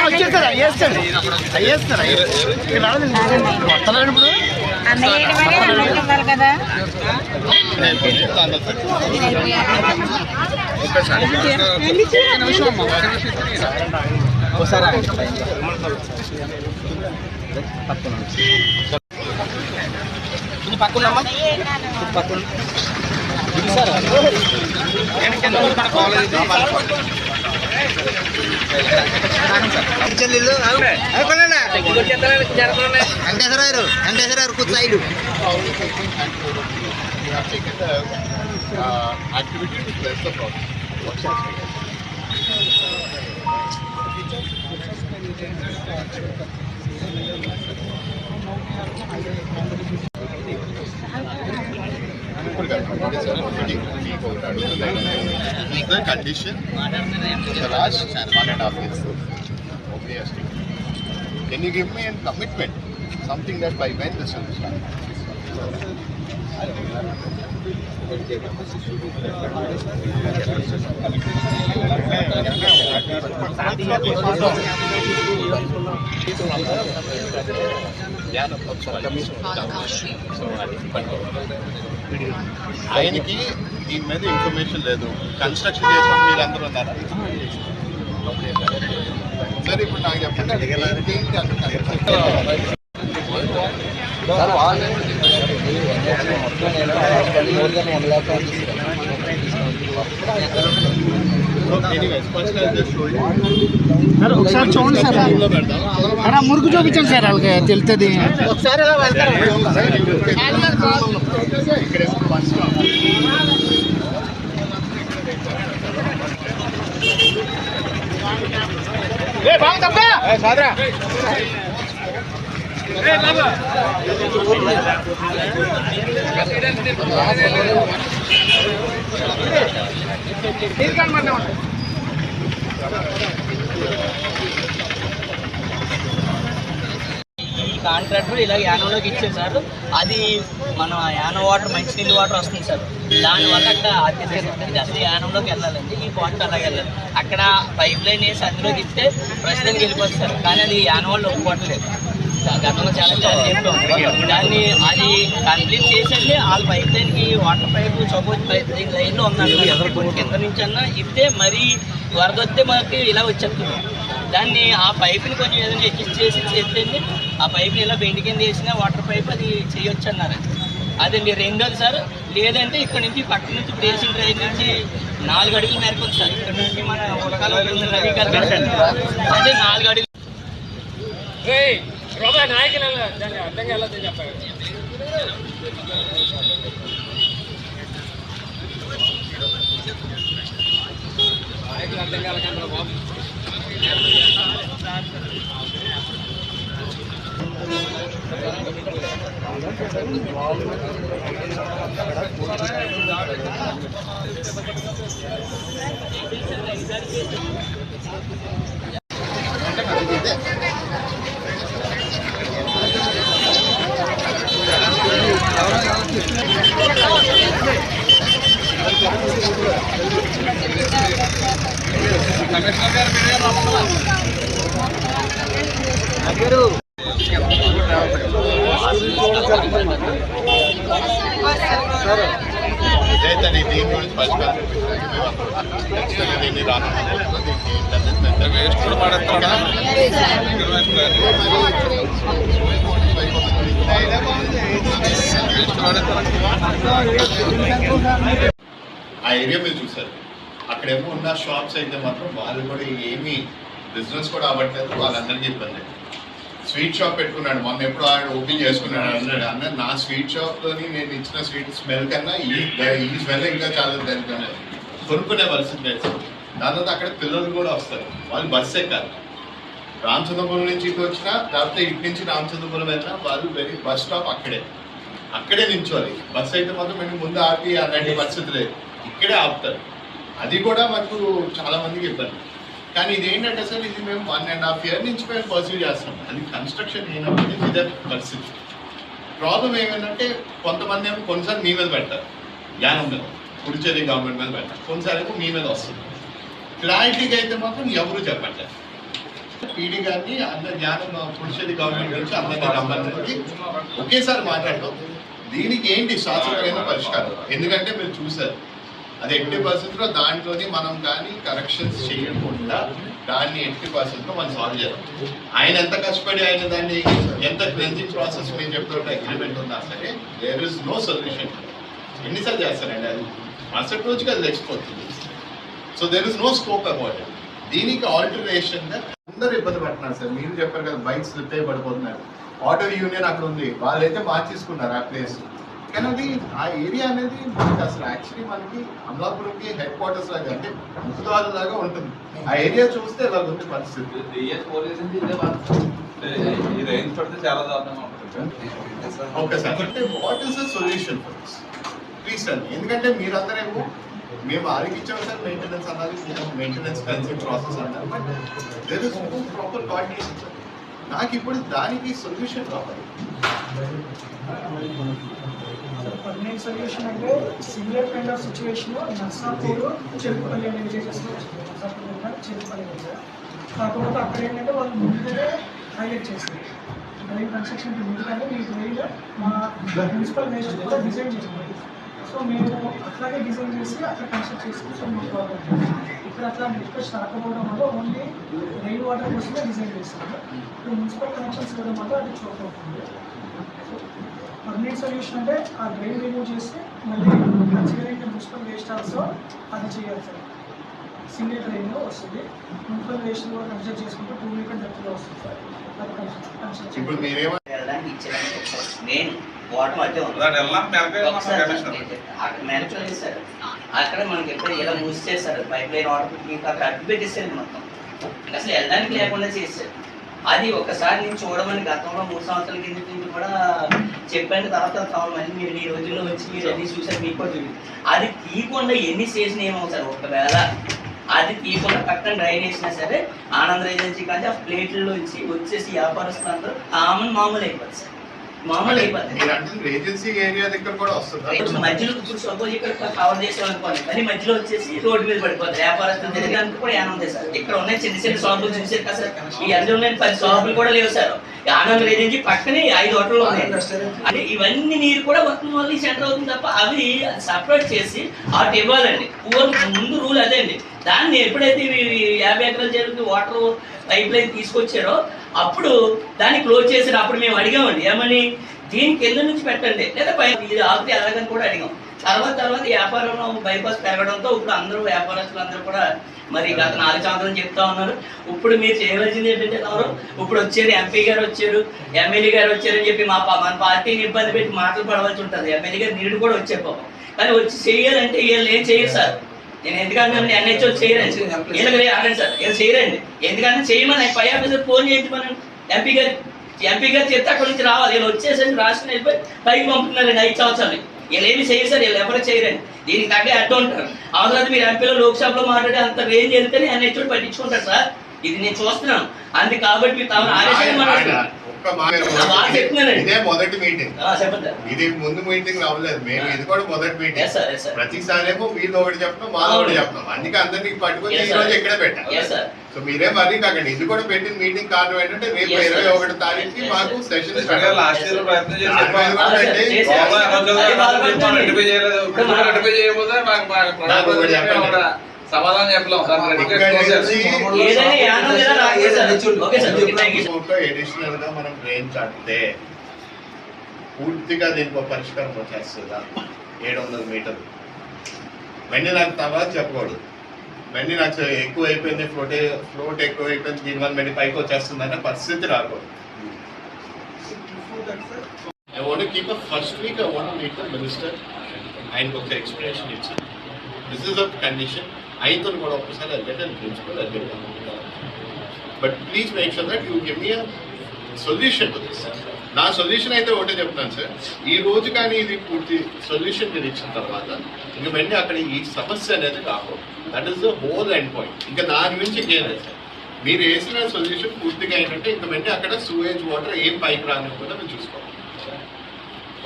వచ్చేస్తారా అయ్యేస్తాడు అయ్యేస్తారా వస్తున్నాడు ఇప్పుడు కదా పక్కనమ్మా పక్కన Venkateswara కూర్చోయిడు the condition for the last 1.5 years. Can you give me a commitment? Something that by when this will start? ఆయనకి దీని మీద ఇన్ఫర్మేషన్ లేదు. కన్స్ట్రక్షన్ చేసిన మీరందరూ ఉన్నారా? సరే ఇప్పుడు నాకు చెప్పండి. ఒకసారి చూడండి సార్, మురుగు చూపించండి సార్, వాళ్ళకి తెలుస్తుంది. ఒకసారి సాదరా కాంట్రాక్టర్ ఇలా యానంలోకి ఇచ్చారు సార్. అది మన యానం వాటర్ మంచినీళ్ళు వాటర్ వస్తుంది సార్. దానివల్ల అక్కడ ఆర్టీసీ అసలు యానంలోకి వెళ్ళాలండి. ఈ వాటర్ అలాగే వెళ్ళాలి. అక్కడ పైప్ లైన్ వేసి అందులోకి ఇస్తే ప్రస్తుతానికి వెళ్ళిపోతుంది సార్. కానీ అది యానం వాళ్ళు ఒప్పుకోవట్లేదు. గతంలో చాలా చెప్పాం. దాన్ని అది కంప్లీట్ చేసేది వాళ్ళ పైప్ లైన్కి వాటర్ పైపు సపోజ్ లైన్లో ఉన్నాడు. కింద నుంచి అన్నా ఇస్తే మరీ వరద వస్తే మనకి ఇలా వచ్చేస్తుంది. దాన్ని ఆ పైప్ని కొంచెం ఏదైనా అడ్జస్ట్ చేసి చేస్తే ఆ పైప్ని ఇలా బెండి కింద వేసిన వాటర్ పైప్ అది చేయొచ్చు అన్నారు. అదండి. రెండోది సార్, లేదంటే ఇక్కడ నుంచి పక్క నుంచి బ్రేసింగ్ డ్రైవ్ నుంచి 4 అడుగులు మేరకు సార్. ఇక్కడ నుంచి మన ఉడకాల నవీకరణ అంటే 4 అడుగులు నాయకులు అర్థంగా వెళ్ళొద్దని చెప్పారు. నాయకులు అర్థం కాలకండి బాబు. దీని గురించి పరిష్కారం దీన్ని రాను వేస్ట్ కూడా పడేస్తాం. ఆ ఏరియా మీరు చూసారు. అక్కడేమో ఉన్న షాప్స్ అయితే మాత్రం వాళ్ళు కూడా ఏమీ బిజినెస్ కూడా అవ్వట్లేదు. వాళ్ళందరికీ ఇబ్బంది. స్వీట్ షాప్ పెట్టుకున్నాడు మొన్న, ఎప్పుడు ఆయన ఓపెన్ చేసుకున్నాడు అన్నాడు. అన్న నా స్వీట్ షాప్లోని నేను ఇచ్చిన స్వీట్ స్మెల్ కన్నా ఈ స్మెల్ ఇంకా చాలా తెలుసుకునే కొనుక్కునే పరిస్థితి లేదు. దాని తర్వాత అక్కడ పిల్లలు కూడా వస్తారు. వాళ్ళు బస్సు ఎక్కాలి. రామచంద్రపురం నుంచి ఇటు వచ్చినా, లేకపోతే ఇటు నుంచి రామచంద్రపురం వెళ్ళినా వాళ్ళు బస్ స్టాప్ అక్కడే నించోవాలి. బస్సు అయితే మాత్రం మేము ముందు ఆపి అలాంటి పరిస్థితి లేదు. ఇక్కడే ఆపుతారు. అది కూడా మనకు చాలా మందికి ఇబ్బంది. కానీ ఇది ఏంటంటే సార్, ఇది మేము 1.5 year నుంచి మేము పర్సూ చేస్తాం. అది కన్స్ట్రక్షన్ అయినప్పటికీ ఇదే పరిస్థితి. ప్రాబ్లం ఏమైందంటే కొంతమంది ఏమో కొన్నిసార్లు మీ మీద పెడతారు, యానం మీద. పుడుచేరి గవర్నమెంట్ మీద పెట్టాలి, కొన్నిసార్లు మీ మీద వస్తుంది. క్లారిటీగా అయితే మాత్రం ఎవరు చెప్పట్లేదు. పీడీ గారిని అందరి జ్ఞానం పుడుచేరి గవర్నమెంట్ నుంచి అందరినీ రమ్మని ఒకేసారి మాట్లాడతాం. దీనికి ఏంటి శాశ్వతమైన పరిష్కారం? ఎందుకంటే మీరు చూసారు అది 80% దాంట్లోని మనం కానీ కరెక్షన్స్ చేయకుండా దాన్ని 80% మనం సాల్వ్ చేయాలి. ఆయన ఎంత కష్టపడి ఆయన దాన్ని ఎంత క్లెన్జింగ్ ప్రాసెస్ మేము చెప్తుంటే అగ్రిమెంట్ ఉన్నా సరే దేర్ ఇస్ నో సొల్యూషన్. ఎన్నిసార్లు చేస్తారండి అది మరుసటి రోజుకి అది తెచ్చిపోతుంది. So there is no scope about it. దీనికి ఆల్టరేషన్గా అందరూ ఇబ్బంది పడుతున్నారు సార్. మీరు చెప్పారు కదా బైక్స్ స్లిప్ అయి పడిపోతున్నారు. ఆటో యూనియన్ అక్కడ ఉంది, వాళ్ళైతే మార్చేసుకున్నారు ఆ ప్లేస్. కానీ అది ఆ ఏరియా అనేది మనకి అసలు యాక్చువల్లీ మనకి అమలాపురంకి హెడ్ క్వార్టర్స్ లాగా అంటే ముఖ్యద్వారం లాగా ఉంటుంది. ఆ ఏరియా చూస్తే ఇలా ఉంది పరిస్థితి. ఓకే సార్, అంటే what is the solution for this? Please sir, ఎందుకంటే మీరందరేమో మేము ఆరోగ్యించాం సార్ మెయింటెనెన్స్ అన్నది, మెయింటెనెన్స్ క్లెన్సింగ్ ప్రాసెస్ అన్నారు, but there is no proper coordination sir. నాకు ఇప్పుడు దానికి సొల్యూషన్ కావాలి. పర్మనెంట్ సొల్యూషన్ అంటే similar kind of situation Narsapur Cherukupalli అనే విలేజెస్లో వచ్చింది. నర్సాపూర్ చెరుకుపల్లి విలేజ్. కాకపోతే అక్కడ ఏంటంటే వాళ్ళు ముందుగానే హైలైట్ చేస్తారు డ్రైన్ కన్స్ట్రక్షన్కి ముందుగానే మీ డ్రైన్ మా మున్సిపల్ వేస్ట్ కూడా డిజైన్ చేసింది. సో మేము అట్లాగే డిజైన్ చేసి అక్కడ కన్స్ట్రక్ట్ చేసుకుని సో మాకు బాగుంటుంది. ఇక్కడ అట్లా రిక్వెస్ట్ రాకపోవడం వల్ల ఓన్లీ రెయిన్ వాటర్ కోసమే డిజైన్ చేస్తాము. ఇప్పుడు మున్సిపల్ కనెక్షన్స్ ఇవ్వడం వల్ల అది చోట్ అవుతుంది. పర్మనెంట్ సొల్యూషన్ అంటే ఆ డ్రైన్ రిమూవ్ చేసి మళ్ళీ కన్సిడరింగ్ మున్సిపల్ వేస్ట్ ఆల్సో అది చేయాలి సార్. సింగిల్ డ్రైన్లో వస్తుంది. మున్సిపల్ వేస్ట్ కూడా కన్సిడర్ చేసుకుంటే 2 మీటర్ డెప్త్లో వస్తుంది సార్. ఇప్పుడు మీరేమో వెళ్ళడానికి ఇచ్చేదానికి మెయిన్ వాటర్ మధ్య ఉంది. అక్కడ మ్యానుఫ్యాక్చర్ చేస్తారు. అక్కడ మనకి ఎప్పుడు ఇలా మూసేస్తారు పైప్ లైన్ వాటర్ మీకు అక్కడ అడ్డు పెట్టేస్తారు మొత్తం. అసలు వెళ్ళడానికి లేకుండా చేస్తారు. అది ఒకసారి నేను చూడమని గతంలో 3 సంవత్సరాల కింద నుంచి కూడా చెప్పాను. తర్వాత మళ్ళీ మీరు ఈ రోజుల్లో వచ్చి మీరు అన్ని చూసారు, మీకు కూడా చూపింది. అది తీయకుండా ఎన్ని చేసిన ఏమవుతారు? ఒకవేళ అది తీయకుండా పక్కన డ్రైన్ వేసినా సరే ఆనంద్ ఏజెన్సీ కానీ ఆ ప్లేట్లలో వచ్చేసి వ్యాపారస్తులు అందరూ మామూలు అయిపోతుంది సార్. మామూలు అయిపోతుంది. ఏజెన్సీ ఏరియా దగ్గర కూడా వస్తుంది. మధ్యలో సపోజ్ ఇక్కడ కవర్ చేసాం అనుకోండి, కానీ మధ్యలో వచ్చేసి రోడ్డు మీద పడిపోతుంది. వ్యాపారస్తులు తిరగడానికి కూడా యానం ఉంది సార్. ఇక్కడ ఉన్నాయి చిన్న చిన్న షాపులు చూసారు కదా సార్. ఈ అందులో 10 షాపులు కూడా లేవు సార్. ఆనంద్ ఏజెన్సీ పక్కనే 5 హోటళ్ళు ఉన్నాయి. అంటే ఇవన్నీ నీరు కూడా మొత్తం వల్ల సెంటర్ అవుతుంది తప్ప అవి సపరేట్ చేసి అటు ఇవ్వాలండి. ముందు రూల్ అదే అండి. దాన్ని ఎప్పుడైతే 50 ఎకరాల చెరువుకి వాటర్ పైప్ లైన్ తీసుకొచ్చారో అప్పుడు దాన్ని క్లోజ్ చేశారు. అప్పుడు మేము అడిగామండి ఏమని, దీని కింద నుంచి పెట్టండి లేదా పైన ఇది ఆపితే అలాగని కూడా అడిగాం. తర్వాత వ్యాపారంలో బైపాస్ పెరగడంతో ఇప్పుడు అందరూ వ్యాపారస్తులు అందరూ కూడా మరి గత 4 సంవత్సరాలు చెప్తా ఉన్నారు. ఇప్పుడు మీరు చేయవలసింది ఏంటంటే ఇప్పుడు వచ్చారు ఎంపీ గారు వచ్చారు, ఎమ్మెల్యే గారు వచ్చారని చెప్పి మన పార్టీని ఇబ్బంది పెట్టి మాటలు పడవలసి ఉంటుంది. ఎమ్మెల్యే గారు నీడు కూడా వచ్చే పాపం, కానీ వచ్చి చేయాలంటే వీళ్ళు ఏం చేయరు సార్. నేను ఎందుకంటే ఎన్హెచ్ఓ చేయరండి, వీళ్ళకి అడగండి సార్, వీళ్ళు చేయరండి. ఎందుకంటే చేయమని పై ఆఫీసర్ ఫోన్ చేయించమని ఎంపీ గారు చెప్తే అక్కడి నుంచి రావాలి. వీళ్ళు వచ్చేసరికి రాష్ట్రం వెళ్ళిపోయి పైకి పంపుతున్నారండి 5 సంవత్సరాలు. వీళ్ళు ఏమి చేయరు సార్, వీళ్ళు ఎవరు చేయరండి. దీనికి తగ్గ అడ్డు ఉంటారు. అవసరం మీరు ఎంపీలో లోక్సభలో మాట్లాడి అంత రేంజ్ వెళ్తేనే ఎన్హెచ్ఓ పట్టించుకుంటారు సార్. ఇది నేను చూస్తున్నాను. అందుకే కాబట్టి మీరు తమ ఆదేశాన్ని ఇదే మొదటి మీటింగ్. ఇది ముందు మీటింగ్ రావలేదు. మేము ఇది కూడా మొదటి మీటింగ్. ప్రతిసారి ఏమో వీళ్ళు ఒకటి చెప్తాం, వాళ్ళు ఒకటి చెప్తాం. అందుకే అందరినీ పట్టుకొని ఈ రోజు ఎక్కడ పెట్టాలి. సో మీరే మరీ కాకండి. ఇది కూడా పెట్టిన మీటింగ్ కారణం ఏంటంటే రేపు 21వ తారీఖుకి మాకు సెషన్ సమాధానం చెప్పలేము. ఎడిషనల్ గా మనం ట్రైన్ కడితే పూర్తిగా దీనికి ఒక పరిష్కారం వచ్చేస్తుందా? 700 మీటర్లు వెండి నాకు తర్వాత చెప్పకూడదు. వెండి నాకు ఎక్కువ అయిపోయింది, ఫ్లోట్ ఎక్కువ అయిపోయింది, దీనివల్ల వెండి పైకి వచ్చేస్తుందనే పరిస్థితి రాకూడదు. I want to keep a first week. I want to meet the minister. ఆయనకు ఒక ఎక్స్ప్లెనేషన్ ఇచ్చాను. This is a condition. ఆయనతో కూడా ఒకసారి వెళ్ళండి principal but please make sure that you give me a solution to this. నా solution అయితే ఒకటే చెప్తాను సార్, ఈ రోజు కానీ ఇది పూర్తి సొల్యూషన్ మీరు ఇచ్చిన తర్వాత ఇంక వెంటనే అక్కడ ఈ సమస్య అనేది కాకూడదు. That is the whole end point. ఇంకా దాని నుంచి ఇంకేం లేదు సార్. మీరు వేసిన సొల్యూషన్ పూర్తిగా ఏంటంటే ఇంక వెంటనే అక్కడ సూవేజ్ వాటర్ ఏం పైకి రానివ్వకుండా మీరు చూసుకోవాలి.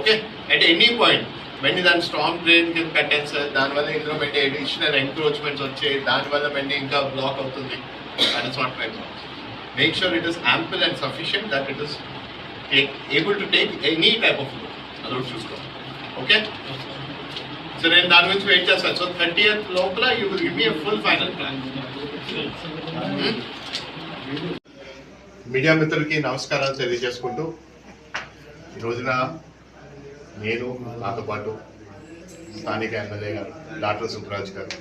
ఓకే, అట్ ఎనీ పాయింట్ వెండి దాని స్ట్రాంగ్ డ్రైన్ కింద కట్టాను సార్. దానివల్ల ఇందులో వెండి అడిషనల్ ఎంక్రోచ్మెంట్స్ వచ్చాయి, దానివల్ల వెండి ఇంకా బ్లాక్ అవుతుంది. That is not right. Make sure it is ample and sufficient that it is able to take any type of load. అదొకటి చూసుకో. ఓకే, సో నేను దాని గురించి వెయిట్ చేస్తాను. సో 30th లోపల you will give me a full final plan. Media మిత్రులకి నమస్కారాలు తెలియజేసుకుంటూ, ఈ రోజున నేను, నాతో పాటు స్థానిక ఎమ్మెల్యే గారు డాక్టర్ సుబ్బరాజ్ గారు,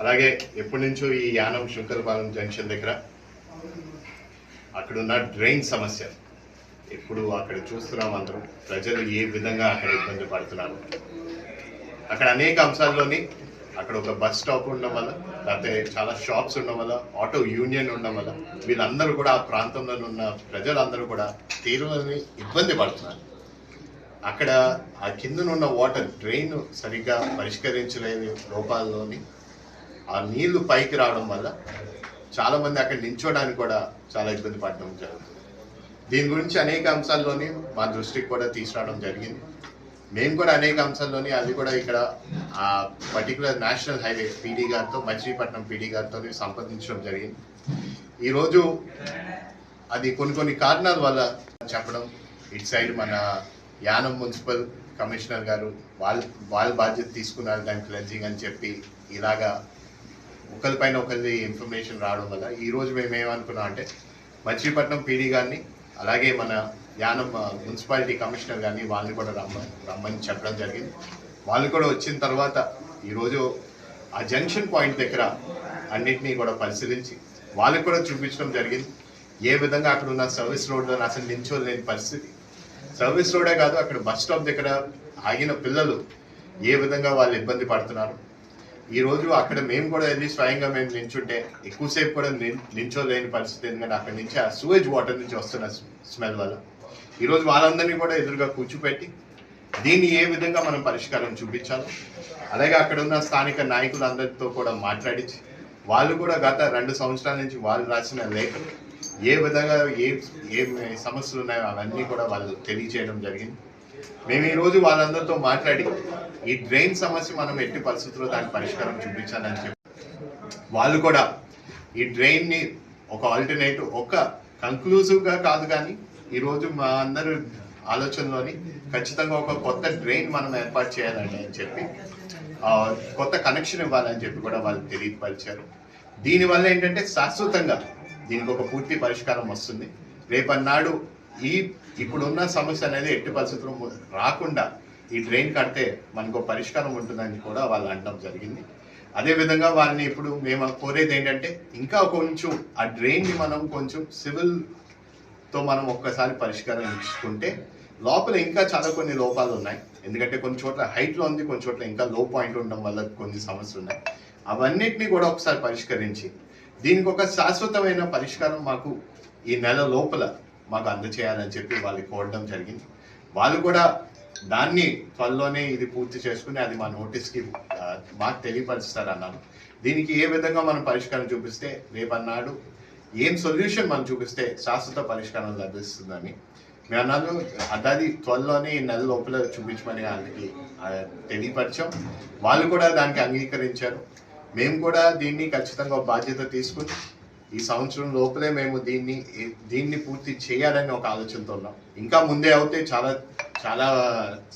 అలాగే ఎప్పటి నుంచో ఈ యానం శంకరపాలెం జంక్షన్ దగ్గర అక్కడున్న డ్రైన్ సమస్య ఇప్పుడు అక్కడ చూస్తున్నాం అందరం. ప్రజలు ఏ విధంగా అక్కడ ఇబ్బంది పడుతున్నారు. అక్కడ అనేక అంశాల్లోని అక్కడ ఒక బస్ స్టాప్ ఉండడం వల్ల, లేకపోతే చాలా షాప్స్ ఉండడం వల్ల, ఆటో యూనియన్ ఉండడం వల్ల వీళ్ళందరూ కూడా ఆ ప్రాంతంలో ఉన్న ప్రజలందరూ కూడా తీవ్రమైన ఇబ్బంది పడుతున్నారు. అక్కడ ఆ కిందనున్న వాటర్ డ్రైన్ సరిగ్గా పరిష్కరించలేని లోపాల్లోని ఆ నీళ్లు పైకి రావడం వల్ల చాలామంది అక్కడ నించోడానికి కూడా చాలా ఇబ్బంది పడడం జరుగుతుంది. దీని గురించి అనేక అంశాల్లోని మా దృష్టికి కూడా తీసుకురావడం జరిగింది. మేము కూడా అనేక అంశాల్లోని అది కూడా ఇక్కడ ఆ పర్టికులర్ నేషనల్ హైవే పీడీ గారితో, మచిలీపట్నం పీడీ గారితో సంప్రదించడం జరిగింది. ఈరోజు అది కొన్ని కారణాల వల్ల చెప్పడం, ఇటు సైడ్ మన యానం మున్సిపల్ కమిషనర్ గారు వాళ్ళ బాధ్యత తీసుకున్నారు దాని క్లెన్జింగ్ అని చెప్పి ఇలాగా ఒకరిపైన ఒకరి ఇన్ఫర్మేషన్ రావడం వల్ల ఈరోజు మేము ఏమనుకున్నాం అంటే మచిలీపట్నం పీడీ గారిని, అలాగే మన యానం మున్సిపాలిటీ కమిషనర్ గారిని వాళ్ళని కూడా రమ్మని చెప్పడం జరిగింది. వాళ్ళు కూడా వచ్చిన తర్వాత ఈరోజు ఆ జంక్షన్ పాయింట్ దగ్గర అన్నిటినీ కూడా పరిశీలించి వాళ్ళకి కూడా చూపించడం జరిగింది. ఏ విధంగా అక్కడ ఉన్న సర్వీస్ రోడ్లో అసలు నించోలేని పరిస్థితి. సర్వీస్ రోడే కాదు, అక్కడ బస్ స్టాప్ దగ్గర ఆగిన పిల్లలు ఏ విధంగా వాళ్ళు ఇబ్బంది పడుతున్నారు. ఈరోజు అక్కడ మేము కూడా వెళ్ళి స్వయంగా మేము నించుంటే ఎక్కువసేపు కూడా నించోలేని పరిస్థితి. ఎందుకంటే అక్కడి నుంచి ఆ సూవేజ్ వాటర్ నుంచి వస్తున్న స్మెల్ వల్ల ఈరోజు వాళ్ళందరినీ కూడా ఎదురుగా కూర్చోపెట్టి దీన్ని ఏ విధంగా మనం పరిష్కారం చూపించాలో, అలాగే అక్కడ ఉన్న స్థానిక నాయకులందరితో కూడా మాట్లాడించి వాళ్ళు కూడా గత 2 సంవత్సరాల నుంచి వాళ్ళు రాసిన లేఖలు ఏ విధంగా ఏ సమస్యలు ఉన్నాయో అవన్నీ కూడా వాళ్ళు తెలియచేయడం జరిగింది. మేము ఈరోజు వాళ్ళందరితో మాట్లాడి ఈ డ్రైన్ సమస్య మనం ఎట్టి పరిస్థితుల్లో దాని పరిష్కారం చూపించాలని చెప్పి వాళ్ళు కూడా ఈ డ్రైన్ని ఒక ఆల్టర్నేటివ్, ఒక కంక్లూజివ్గా కాదు కానీ ఈరోజు మా అందరి ఆలోచనలోని ఖచ్చితంగా ఒక కొత్త డ్రైన్ మనం ఏర్పాటు చేయాలని చెప్పి కొత్త కనెక్షన్ ఇవ్వాలని చెప్పి కూడా వాళ్ళు తెలియపరిచారు. దీనివల్ల ఏంటంటే శాశ్వతంగా దీనికి ఒక పూర్తి పరిష్కారం వస్తుంది. రేపన్నాడు ఇప్పుడున్న సమస్య అనేది ఎట్టి పరిస్థితుల్లో రాకుండా ఈ డ్రైన్ కడితే మనకు పరిష్కారం ఉంటుందని కూడా వాళ్ళు అనడం జరిగింది. అదేవిధంగా వాళ్ళని ఇప్పుడు మేము కోరేది ఏంటంటే ఇంకా కొంచెం ఆ డ్రైన్ని మనం కొంచెం సివిల్తో మనం ఒక్కసారి పరిష్కారం ఇచ్చుకుంటే, లోపల ఇంకా చాలా కొన్ని లోపాలు ఉన్నాయి. ఎందుకంటే కొన్ని చోట్ల హైట్లో ఉంది, కొన్ని చోట్ల ఇంకా లో పాయింట్ ఉండడం వల్ల కొన్ని సమస్యలు ఉన్నాయి. అవన్నిటినీ కూడా ఒకసారి పరిష్కరించి దీనికి ఒక శాశ్వతమైన పరిష్కారం మాకు ఈ నెల లోపల మాకు అందచేయాలని చెప్పి వాళ్ళకి కోరడం జరిగింది. వాళ్ళు కూడా దాన్ని త్వరలోనే ఇది పూర్తి చేసుకుని అది మా నోటీస్కి మాకు తెలియపరుస్తారన్నాను. దీనికి ఏ విధంగా మనం పరిష్కారం చూపిస్తే, రేపన్నాడు ఏం సొల్యూషన్ మనం చూపిస్తే శాశ్వత పరిష్కారం లభిస్తుందని మేము అన్నాను. అది త్వరలోనే ఈ నెల లోపల చూపించమని వాళ్ళకి తెలియపరిచాం. వాళ్ళు కూడా దానికి అంగీకరించారు. మేము కూడా దీన్ని ఖచ్చితంగా బాధ్యత తీసుకుని ఈ సంవత్సరం లోపలే మేము దీన్ని పూర్తి చేయాలని ఒక ఆలోచనతో ఉన్నాం. ఇంకా ముందే అవుతే చాలా చాలా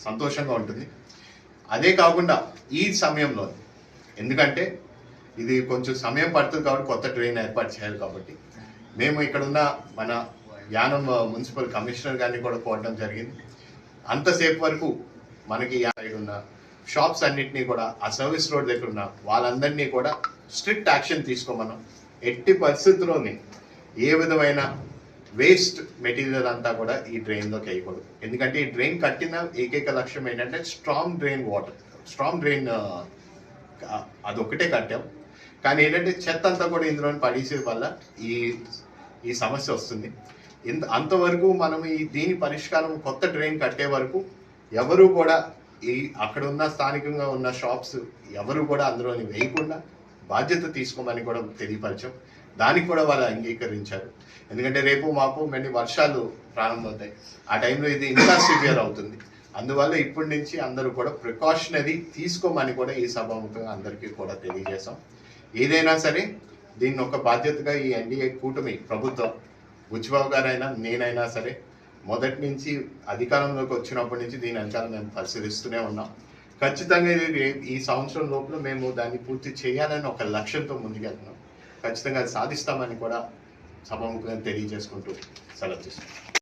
సంతోషంగా ఉంటుంది. అదే కాకుండా ఈ సమయంలో, ఎందుకంటే ఇది కొంచెం సమయం పడుతుంది కాబట్టి కొత్త ట్రైన్ ఏర్పాటు చేయాలి కాబట్టి మేము ఇక్కడున్న మన యానం మున్సిపల్ కమిషనర్ గారిని కూడా కోరడం జరిగింది. అంతసేపు వరకు మనకి ఉన్న షాప్స్ అన్నింటినీ కూడా ఆ సర్వీస్ రోడ్ దగ్గర ఉన్న వాళ్ళందరినీ కూడా స్ట్రిక్ట్ యాక్షన్ తీసుకోమన్నాం. ఎట్టి పరిస్థితుల్లోని ఏ విధమైన వేస్ట్ మెటీరియల్ అంతా కూడా ఈ డ్రైన్లోకి వేయకూడదు. ఎందుకంటే ఈ డ్రైన్ కట్టిన ఏకైక లక్ష్యం ఏంటంటే స్ట్రాంగ్ డ్రైన్ అదొక్కటే కట్టాం. కానీ ఏంటంటే చెత్త అంతా కూడా ఇందులో పడేసే వల్ల ఈ సమస్య వస్తుంది. అంతవరకు మనం దీని పరిష్కారం కొత్త డ్రైన్ కట్టే వరకు ఎవరు కూడా అక్కడ ఉన్న స్థానికంగా ఉన్న షాప్స్ ఎవరు కూడా అందులోని వేయకుండా బాధ్యత తీసుకోమని కూడా తెలియపరిచాం. దానికి కూడా వాళ్ళు అంగీకరించారు. ఎందుకంటే రేపు మాపు మళ్ళీ వర్షాలు ప్రారంభమవుతాయి. ఆ టైంలో ఇది ఇంకా సివియర్ అవుతుంది. అందువల్ల ఇప్పటి నుంచి అందరూ కూడా ప్రికాషనరీ తీసుకోమని కూడా ఈ సభాముఖంగా అందరికీ కూడా తెలియజేశాం. ఏదైనా సరే దీన్ని ఒక బాధ్యతగా ఈ ఎన్డీఏ కూటమి ప్రభుత్వం, బుచ్చిబాబు గారైనా నేనైనా సరే మొదటి నుంచి అధికారంలోకి వచ్చినప్పటి నుంచి దీని వెనకాల మేము పరిశీలిస్తూనే ఉన్నాం. ఖచ్చితంగా ఈ సంవత్సరం లోపల మేము దాన్ని పూర్తి చేయాలని ఒక లక్ష్యంతో ముందుకెళ్తున్నాం. ఖచ్చితంగా అది సాధిస్తామని కూడా సభాముఖంగా తెలియజేసుకుంటూ సెలవు తీసుకుంటాం.